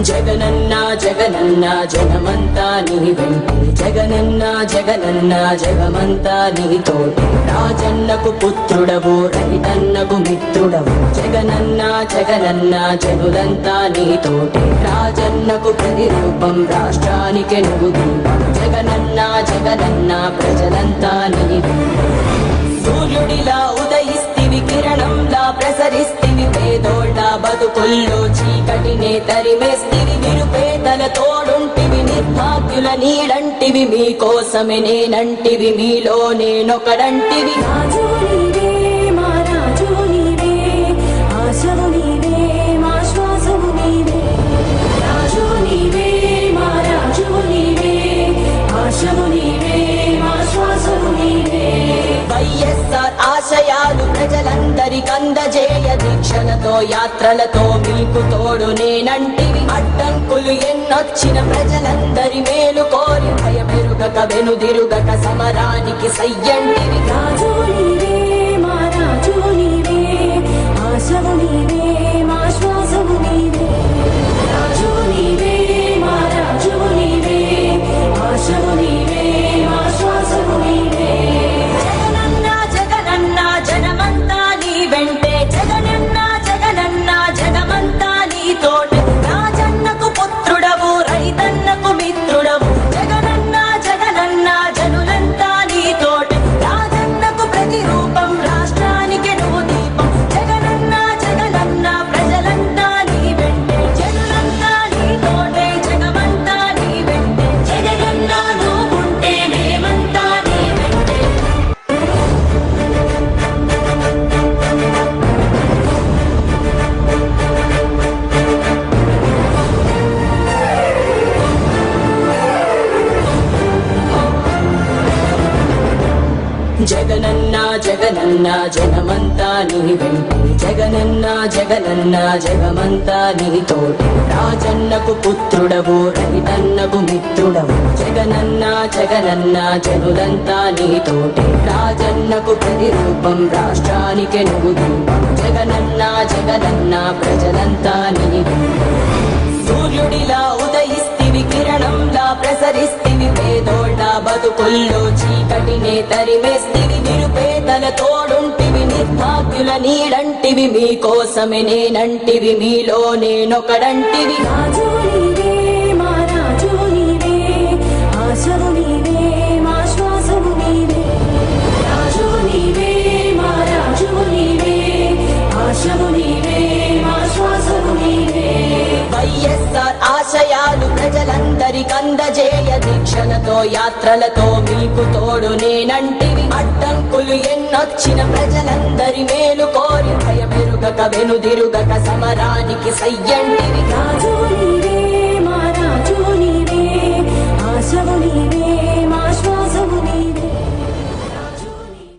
జగనన్న జగనన్న జగమంతా నీ వెంటే జగనన్న జగనన్న జగమంతా నీ తోటి రాజన్నకు పుత్రుడవు రైతన్నకు మిత్రుడవు జగనన్న జగనన్న జనులంతా నీ తోటి రాజన్నకు ప్రతిరూపం రాష్ట్రానికి నువ్వు దీపం జగనన్న జగనన్న ప్రజలంతా నీ వెంటే సూర్యుడిలా ఉదయిస్తివి కిరణంలా ప్రసరిస్తివి పేదోళ్ళ బతుకుల్లో చీకటినే తరిమేస్తివి నిరుపేదల తోడుంటివి నిర్భాగ్యుల నీడంటివి మీకోసమే నేనంటివి మీలో నేనొకడంటివి రాజు నీవే మా రాజు నీవే ఆశవు నీవే మా శ్వాసవు నీవే రాజు నీవే మా రాజు నీవే ఆశవు నీవే మా శ్వాసవు నీవే వైఎస్ఆర్ ఆశయాలు ప్రజలందరికందజేయ దీక్షలతో యాత్రలతో మీకు తోడు నేనంటివి అడ్డంకులు ఎన్నొచ్చిన ప్రజలందరి మేలు కోరి భయమెరుగక వెనుదిరుగక సమరానికి సయ్యంటివి రాజు నీవే మా రాజు నీవే ఆశవు నీవే మా శ్వాసవు నీవే రాజు నీవే మా రాజు నీవే ఆశవు నీవే మా శ్వాసవు నీవే జగనన్న జగనన్న జనమంతా నీ వెంటే జగనన్న జగనన్న జగమంతా నీ తోటే రాజన్నకు పుత్రుడవు రైతన్నకు మిత్రుడవు జగనన్న జగనన్న జనులంతా నీ తోటే రాజన్నకు ప్రతిరూపం రాష్ట్రానికి నువ్వు దీపం జగనన్న జగనన్న ప్రజలంతా నీ వెంటే జనులంతా నీ తోటే జగమంతా నీ వెంటే జగనన్న నువ్వుంటే మేమంతా నీ వెంటే జగనన్న జగనన్న జగమంతా నీ వెంటే జగనన్న జగనన్న జగమంతా నీ తోటి రాజన్నకు పుత్రుడవు రైతన్నకు మిత్రుడవు జగనన్న జగనన్న జనులంతా నీ తోటి రాజన్నకు ప్రతిరూపం రాష్ట్రానికి నువ్వు దీపం జగనన్న జగనన్న ప్రజలంతా నీ వెంటే సూర్యుడిలా ఉదయిస్తివి కిరణంలా ప్రసరిస్తివి పేదోళ్ళ బతుకుల్లో చీకటినే తరిమేస్తివి నిరుపేదల తోడుంటివి నిర్భాగ్యుల నీడంటివి మీకోసమే నేనంటివి మీలో నేనొకడంటివి రాజు నీవే మా రాజు నీవే ఆశవు నీవే మా శ్వాసవు నీవే రాజు నీవే మా రాజు నీవే ఆశవు నీవే మా శ్వాసవు నీవే వైఎస్ఆర్ ఆశయాలు ప్రజలందరికందజేయ దీక్షలతో యాత్రలతో మీకు తోడు నేనంటివి అడ్డంకులు ఎన్నొచ్చిన ప్రజలందరి మేలు కోరి భయమెరుగక వెనుదిరుగక సమరానికి సయ్యంటివి రాజు నీవే మా రాజు నీవే ఆశవు నీవే